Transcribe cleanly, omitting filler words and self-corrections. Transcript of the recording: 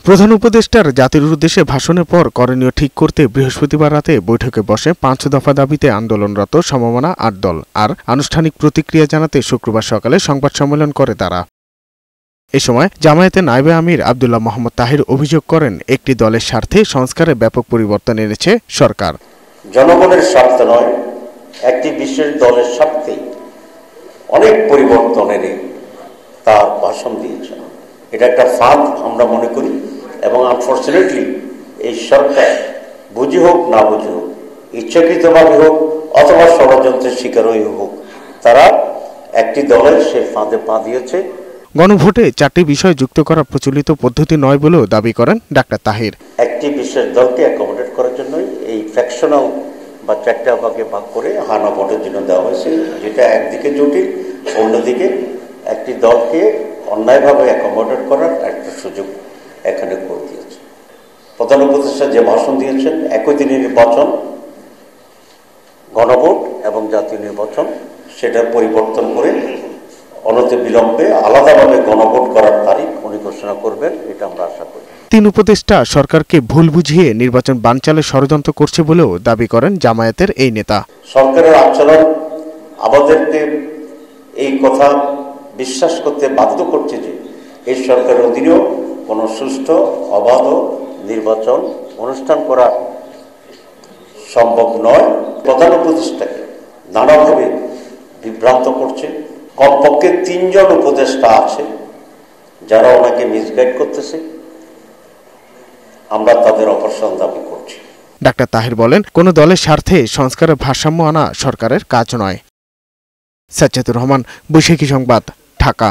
প্রধান উপদেষ্টার জাতির উদ্দেশ্যে ভাষণের পর করণীয় ঠিক করতে বৃহস্পতিবার রাতে বৈঠকে বসে ৫ দফা দাবিতে আন্দোলনরত সমমনা ৮ দল। আর আনুষ্ঠানিক প্রতিক্রিয়া জানাতে শুক্রবার সকালে সংবাদ সম্মেলন করে তারা। এ সময় জামায়াতের নায়েবে আমির আব্দুল্লাহ মোহাম্মদ তাহির অভিযোগ করেন, একটি দলের স্বার্থে সংস্কারে ব্যাপক পরিবর্তন এনেছে সরকার। জনগণের স্বার্থ নয়, একটি বিশেষ দলের স্বার্থে অনেক পরিবর্তন এনে তার ভাষণ দিয়েছে। এটা একটা ফাঁদ আমরা মনে করি, এবং আনফর্চুনেটলি এই সরকার বুঝে হোক না বুঝে হোক, ইচ্ছাকৃতভাবে হোক অথবা ষড়যন্ত্রের শিকারই হোক, তারা একটি দলের সে ফাঁদে পা দিয়েছে। গণভোটে ৪টি বিষয় যুক্ত করা প্রচলিত পদ্ধতি নয় বলেও দাবি করেন ডাক্তার তাহির। একটি বিশেষ দলকে অ্যাকোমোডেট করার জন্যই এই ফ্যাকশনাল বা ৪টা ভাগে ভাগ করে হানা ভোটের জন্য দেওয়া হয়েছে, যেটা একদিকে জটিল, অন্যদিকে একটি দলকে অন্যায়ভাবে অ্যাকোমোডেট করার একটা সুযোগ এখানে করে দিয়েছে। প্রধান উপদেষ্টা যে ভাষণ দিয়েছেন, একই দিনে নির্বাচন, গণভোট এবং জাতীয় নির্বাচন, সেটা পরিবর্তন করে অনতি বিলম্বে আলাদাভাবে গণভোট করার তারিখ উনি ঘোষণা করবেন, এটা আমরা আশা করি। ৩ উপদেষ্টা সরকারকে ভুল বুঝিয়ে নির্বাচন বানচালে ষড়যন্ত্র করছে বলেও দাবি করেন জামায়াতের এই নেতা। সরকারের আচরণ আমাদেরকে এই কথা বিশ্বাস করতে বাধ্য করছে যে এই সরকারের অধীনেও কোনো সুষ্ঠু অবাধ নির্বাচন অনুষ্ঠান করা সম্ভব নয়। প্রধান উপদেষ্টাকে নানাভাবে বিভ্রান্ত করছে। কমপক্ষে ৩ জন উপদেষ্টা আছে যারা ওনাকে মিসগাইড করতেছে, আমরা তাদের অপসারণ দাবি করছি। ডাক্তার তাহির বলেন, কোন দলের স্বার্থে সংস্কারের ভারসাম্য আনা সরকারের কাজ নয়। সাজ্জাদুর রহমান, বৈশাখী সংবাদ, ঢাকা।